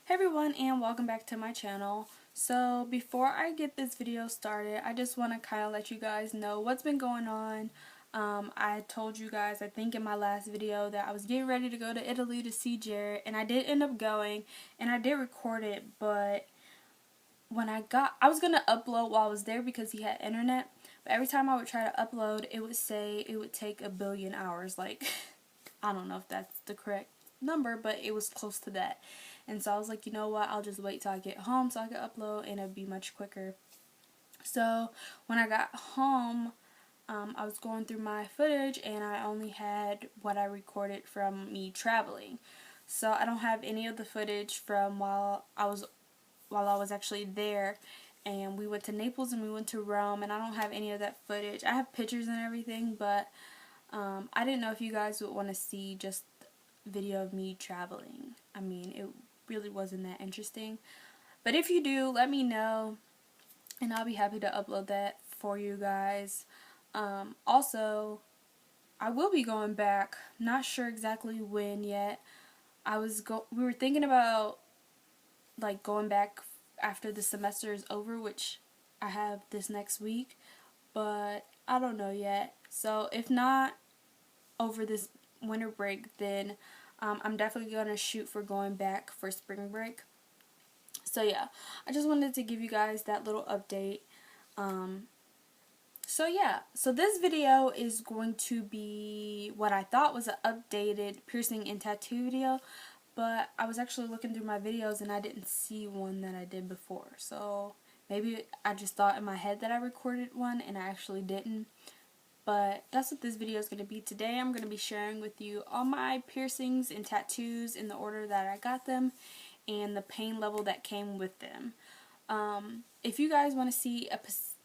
Hey everyone, and welcome back to my channel. So before I get this video started, I just want to kind of let you guys know what's been going on. I told you guys, I think in my last video, that I was getting ready to go to Italy to see Jared, and I did end up going, and I did record it, but when I was going to upload while I was there because he had internet, but every time I would try to upload, it would say it would take 1,000,000,000 hours. Like, I don't know if that's the correct number, but it was close to that. And so I was like, you know what, I'll just wait till I get home so I can upload and it'd be much quicker. So when I got home, I was going through my footage and I only had what I recorded from me traveling. So I don't have any of the footage from while I was actually there. And we went to Naples and we went to Rome, and I don't have any of that footage. I have pictures and everything, but I didn't know if you guys would want to see just video of me traveling. I mean, it really wasn't that interesting. But if you do, let me know, and I'll be happy to upload that for you guys. Also, I will be going back. Not sure exactly when yet. We were thinking about like going back after the semester is over, which I have this next week, but I don't know yet. So if not over this winter break, then I'm definitely going to shoot for going back for spring break. So yeah, I just wanted to give you guys that little update. So yeah, so this video is going to be what I thought was an updated piercing and tattoo video, but I was actually looking through my videos and I didn't see one that I did before. So maybe I just thought in my head that I recorded one and I actually didn't. But that's what this video is going to be today. I'm going to be sharing with you all my piercings and tattoos in the order that I got them and the pain level that came with them. If you guys want to see if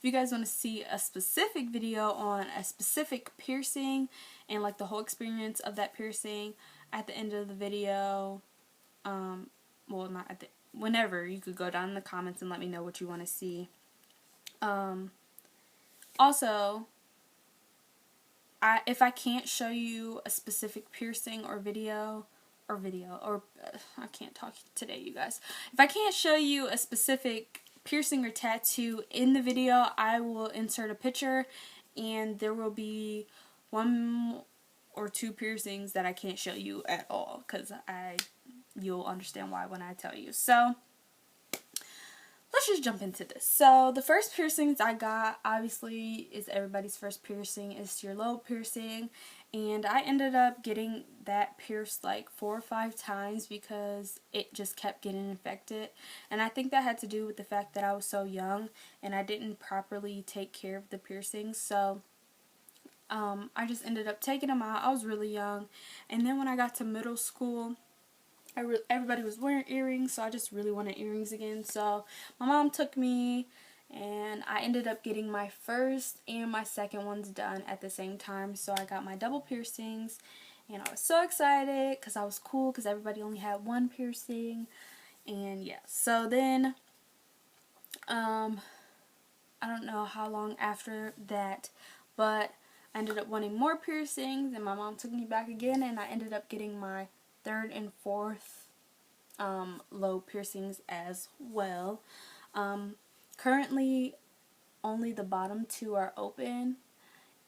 you guys want to see a specific video on a specific piercing and like the whole experience of that piercing at the end of the video, well, not at the, whenever, you could go down in the comments and let me know what you want to see. Also, if I can't show you a specific piercing or I can't talk today, you guys. If I can't show you a specific piercing or tattoo in the video, I will insert a picture, and there will be 1 or 2 piercings that I can't show you at all, because you'll understand why when I tell you. So let's just jump into this. So the first piercings I got, obviously, is everybody's first piercing, is your earlobe piercing. And I ended up getting that pierced like 4 or 5 times because it just kept getting infected. And I think that had to do with the fact that I was so young and I didn't properly take care of the piercings. So I just ended up taking them out. I was really young. And then when I got to middle school, everybody was wearing earrings, so I just really wanted earrings again. So my mom took me, and I ended up getting my first and my second ones done at the same time. So I got my double piercings, and I was so excited because I was cool because everybody only had 1 piercing. And yeah, so then I don't know how long after that, but I ended up wanting more piercings, and my mom took me back again, and I ended up getting my 3rd and 4th lobe piercings as well. Currently, only the bottom 2 are open,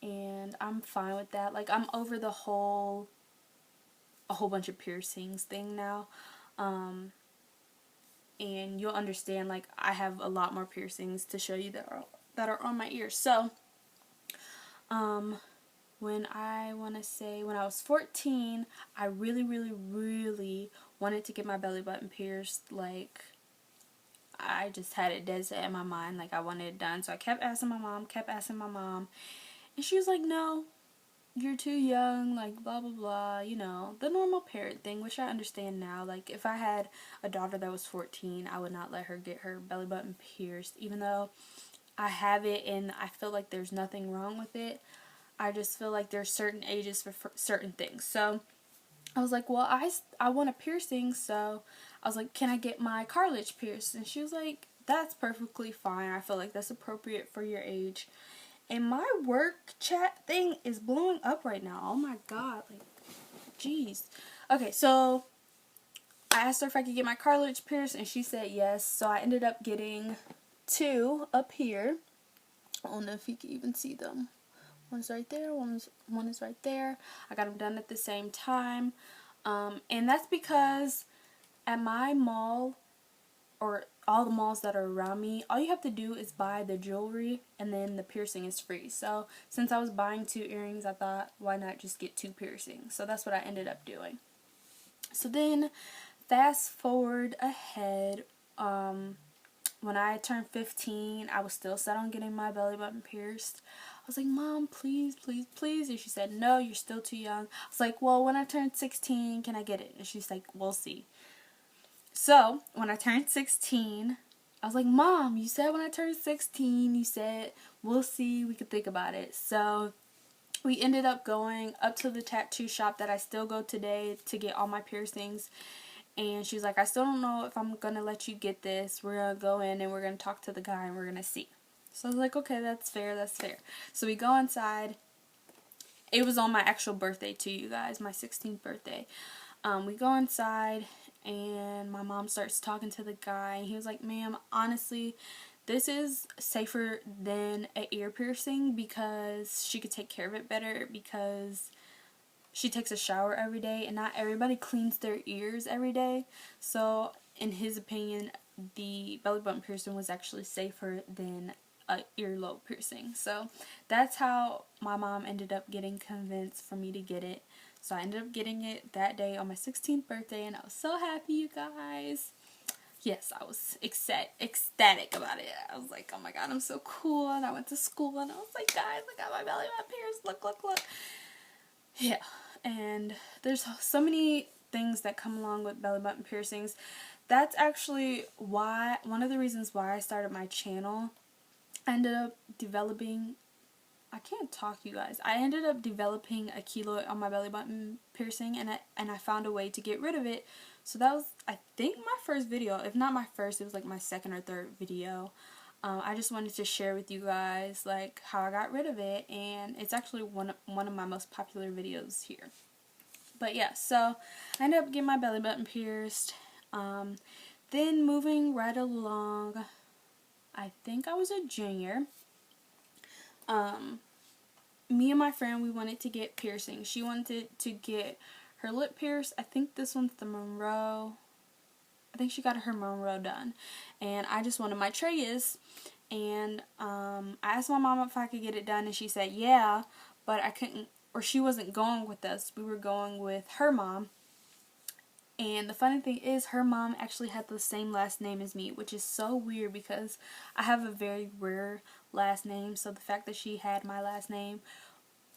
and I'm fine with that. Like, I'm over a whole bunch of piercings thing now. And you'll understand, like, I have a lot more piercings to show you that are on my ears. So, when I was 14, I really wanted to get my belly button pierced. Like, I just had it dead set in my mind, like I wanted it done. So I kept asking my mom, and she was like, no, you're too young, like blah blah blah, you know, the normal parent thing, which I understand now. Like, if I had a daughter that was 14, I would not let her get her belly button pierced, even though I have it and I feel like there's nothing wrong with it. I just feel like there's certain ages for certain things. So I was like, well, I want a piercing, so I was like, can I get my cartilage pierced? And she was like, that's perfectly fine. I feel like that's appropriate for your age. And my work chat thing is blowing up right now. Oh my god, like, jeez. Okay, so I asked her if I could get my cartilage pierced, and she said yes. So I ended up getting 2 up here. I don't know if you can even see them. One's right there, one is right there. I got them done at the same time. And that's because at my mall, or all the malls that are around me, all you have to do is buy the jewelry and then the piercing is free. So since I was buying 2 earrings, I thought, why not just get 2 piercings? So that's what I ended up doing. So then fast forward ahead, when I turned 15, I was still set on getting my belly button pierced. I was like, Mom, please, please, please. And she said, no, you're still too young. I was like, well, when I turn 16, can I get it? And she's like, we'll see. So when I turned 16, I was like, Mom, you said when I turned 16, you said, we'll see, we could think about it. So we ended up going up to the tattoo shop that I still go today to get all my piercings. And she's like, I still don't know if I'm going to let you get this. We're going to go in and we're going to talk to the guy and we're going to see. So I was like, okay, that's fair, that's fair. So we go inside. It was on my actual birthday too, you guys, my 16th birthday. We go inside and my mom starts talking to the guy. And he was like, ma'am, honestly, this is safer than an ear piercing because she could take care of it better because she takes a shower every day and not everybody cleans their ears every day. So in his opinion, the belly button piercing was actually safer than a earlobe piercing. So that's how my mom ended up getting convinced for me to get it. So I ended up getting it that day on my 16th birthday and I was so happy, you guys. Yes, I was ecstatic about it. I was like, oh my god, I'm so cool. And I went to school and I was like, guys, I got my belly button pierced. Look, look, look. Yeah, and there's so many things that come along with belly button piercings. That's actually why, one of the reasons why I started my channel. I ended up developing, I can't talk, you guys. I ended up developing a keloid on my belly button piercing, and I found a way to get rid of it. So that was, I think, my first video. If not my first, it was like my second or third video. I just wanted to share with you guys like how I got rid of it, and it's actually one of my most popular videos here. But yeah, so I ended up getting my belly button pierced. Then moving right along, I think I was a junior. Me and my friend, we wanted to get piercings. She wanted to get her lip pierced. I think this one's the Monroe. I think she got her Monroe done. And I just wanted my tragus. And I asked my mom if I could get it done, and she said yeah, but I couldn't, or she wasn't going with us. We were going with her mom. And the funny thing is, her mom actually had the same last name as me, which is so weird because I have a very rare last name. So the fact that she had my last name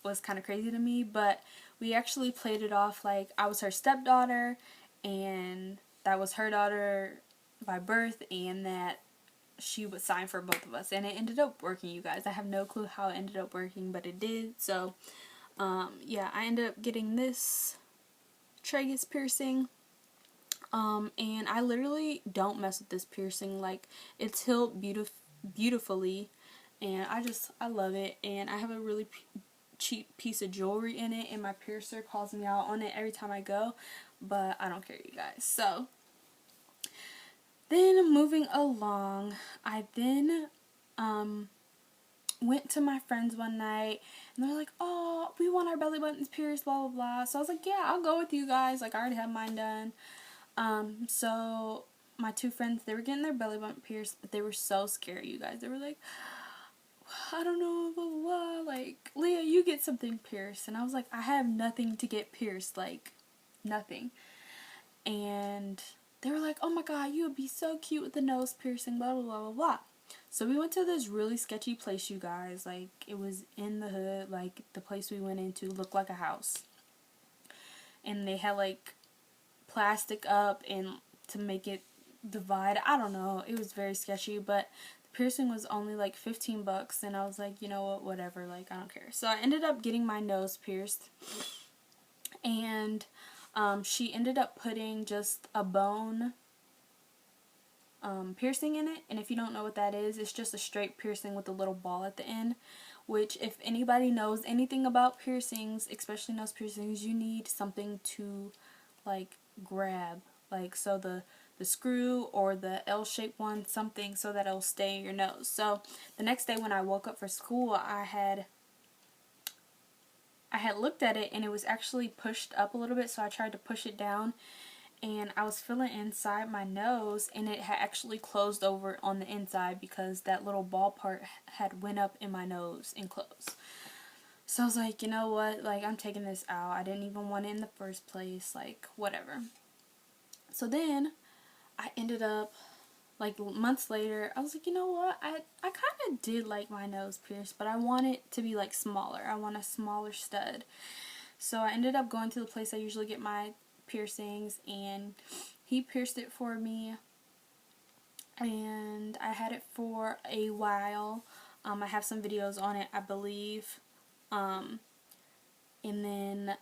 was kind of crazy to me. But we actually played it off like I was her stepdaughter and that was her daughter by birth, and that she would sign for both of us. And it ended up working, you guys. I have no clue how it ended up working, but it did. So yeah, I ended up getting this tragus piercing. And I literally don't mess with this piercing. Like, it's healed beautifully, and I love it. And I have a really cheap piece of jewelry in it, and my piercer calls me out on it every time I go, but I don't care, you guys. So then moving along, I then went to my friends one night, and they're like, oh, we want our belly buttons pierced, blah blah blah. So I was like, yeah, I'll go with you guys. Like, I already have mine done. So my 2 friends, they were getting their belly button pierced, but they were so scared, you guys. They were like, I don't know, blah, blah, blah. Like, Leah, you get something pierced. And I was like, I have nothing to get pierced, like, nothing. And they were like, oh my god, you would be so cute with the nose piercing, blah, blah, blah, blah, blah. So we went to this really sketchy place, you guys. Like, it was in the hood. Like, the place we went into looked like a house. And they had, like, plastic up and to make it divide. I don't know, it was very sketchy, but the piercing was only like $15, and I was like, you know what, whatever, like, I don't care. So I ended up getting my nose pierced, and she ended up putting just a bone piercing in it. And if you don't know what that is, it's just a straight piercing with a little ball at the end, which, if anybody knows anything about piercings, especially nose piercings, you need something to like grab like so the screw or the L-shaped one, something so that it'll stay in your nose. So the next day when I woke up for school, I had looked at it and it was actually pushed up a little bit, so I tried to push it down and I was feeling inside my nose and it had actually closed over on the inside because that little ball part had went up in my nose and closed. So I was like, you know what, like, I'm taking this out. I didn't even want it in the first place, like, whatever. So then I ended up, like, months later, I was like, you know what, I kind of did like my nose pierced, but I want it to be, like, smaller. I want a smaller stud. So I ended up going to the place I usually get my piercings, and he pierced it for me, and I had it for a while. I have some videos on it, I believe. And then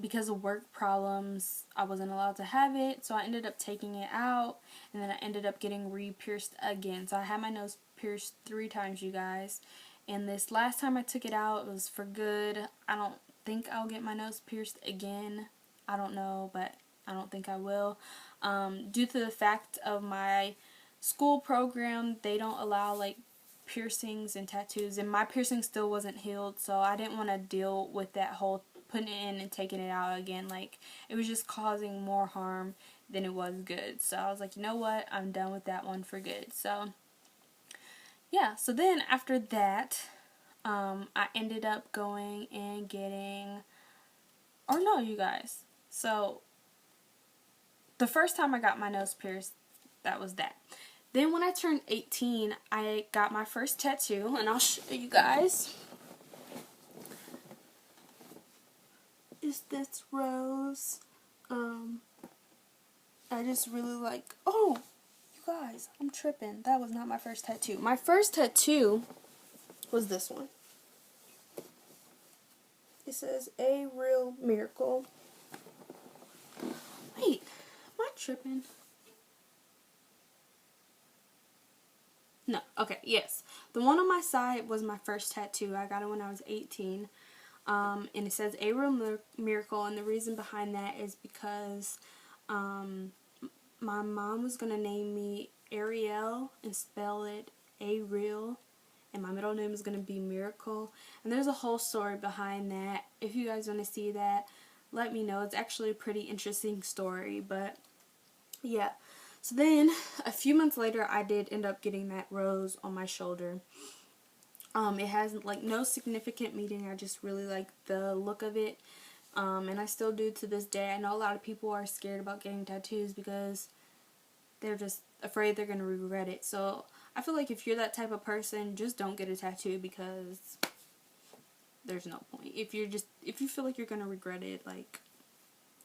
because of work problems, I wasn't allowed to have it, so I ended up taking it out, and then I ended up getting re-pierced again. So I had my nose pierced 3 times, you guys, and this last time I took it out, it was for good. I don't think I'll get my nose pierced again. I don't know, but I don't think I will. Due to the fact of my school program, they don't allow, like, piercings and tattoos, and my piercing still wasn't healed, so I didn't want to deal with that whole putting it in and taking it out again. Like, it was just causing more harm than it was good. So I was like, you know what, I'm done with that one for good. So yeah, so then after that, I ended up going and getting, or no, you guys, so the first time I got my nose pierced, that was that. Then when I turned 18, I got my first tattoo, and I'll show you guys. Is this rose. I just really like, oh, you guys, I'm tripping. That was not my first tattoo. My first tattoo was this one. It says, "A Real Miracle." Wait, am I tripping? No, okay, yes. The one on my side was my first tattoo. I got it when I was 18. And it says "A Real Miracle," and the reason behind that is because my mom was going to name me Ariel and spell it A-Real, and my middle name is going to be Miracle, and there's a whole story behind that. If you guys want to see that, let me know. It's actually a pretty interesting story, but yeah. So then, a few months later, I did end up getting that rose on my shoulder. It has, like, no significant meaning. I just really like the look of it. And I still do to this day. I know a lot of people are scared about getting tattoos because they're just afraid they're going to regret it. So I feel like if you're that type of person, just don't get a tattoo because there's no point. If you feel like you're going to regret it, like,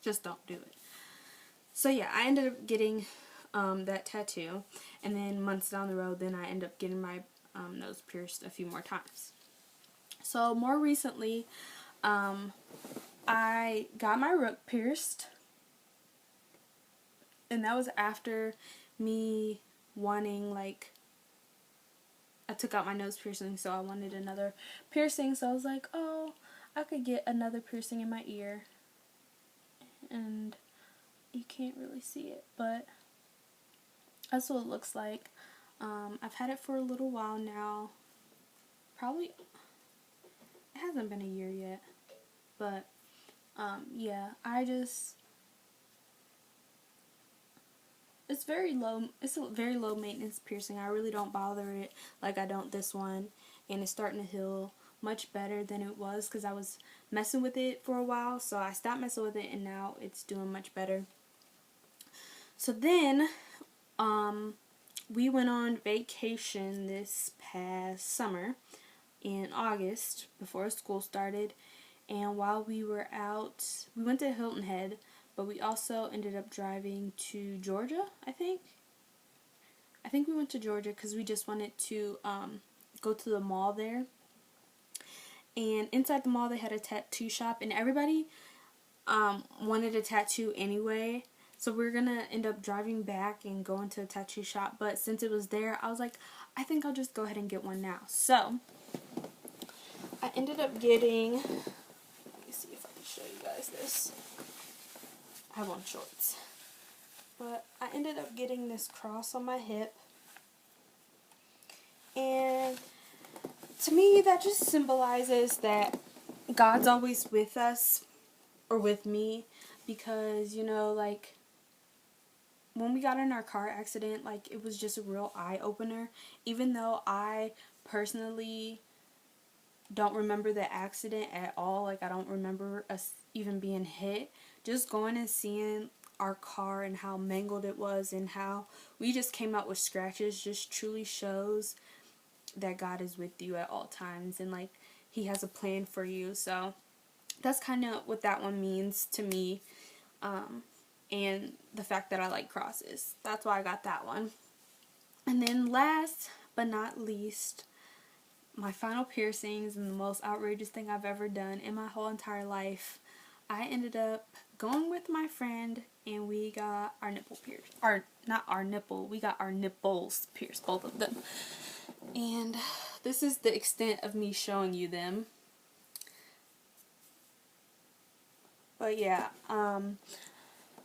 just don't do it. So yeah, I ended up getting that tattoo, and then months down the road, then I ended up getting my nose pierced a few more times. So more recently, I got my root pierced, and that was after me wanting, like, I took out my nose piercing, so I wanted another piercing, so I was like, oh, I could get another piercing in my ear, and you can't really see it, but that's what it looks like. I've had it for a little while now, probably, it hasn't been a year yet, but, yeah, it's a very low maintenance piercing. I really don't bother it like I don't this one, and it's starting to heal much better than it was because I was messing with it for a while, so I stopped messing with it and now it's doing much better. So then, we went on vacation this past summer in August before school started, and while we were out, we went to Hilton Head, but we also ended up driving to Georgia, I think we went to Georgia because we just wanted to go to the mall there. And inside the mall they had a tattoo shop, and everybody wanted a tattoo anyway. So we were going to end up driving back and going to a tattoo shop, but since it was there, I was like, I think I'll just go ahead and get one now. So I ended up getting, let me see if I can show you guys this. I have on shorts. But I ended up getting this cross on my hip. And to me, that just symbolizes that God's always with us, or with me, because, you know, like, when we got in our car accident, like, it was just a real eye-opener. Even though I personally don't remember the accident at all, like, I don't remember us even being hit, just going and seeing our car and how mangled it was and how we just came out with scratches just truly shows that God is with you at all times, and like He has a plan for you. So that's kind of what that one means to me, and the fact that I like crosses. That's why I got that one. And then last but not least, my final piercings, and the most outrageous thing I've ever done in my whole entire life. I ended up going with my friend and we got our nipple pierced. Not our nipple, we got our nipples pierced, both of them. And this is the extent of me showing you them. But yeah,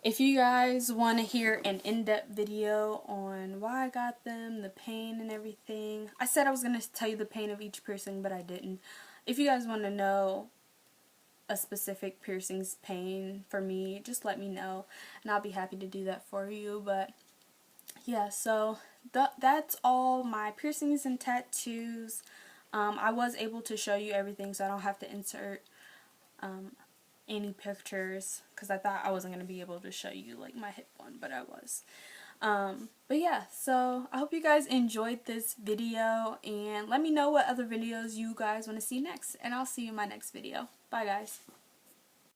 if you guys want to hear an in-depth video on why I got them, the pain and everything. I said I was going to tell you the pain of each piercing, but I didn't. If you guys want to know a specific piercing's pain for me, just let me know and I'll be happy to do that for you. But yeah, so that's all my piercings and tattoos. I was able to show you everything, so I don't have to insert any pictures, because I thought I wasn't going to be able to show you like my hip one, but I was. But yeah, so I hope you guys enjoyed this video, and let me know what other videos you guys want to see next, and I'll see you in my next video. Bye guys.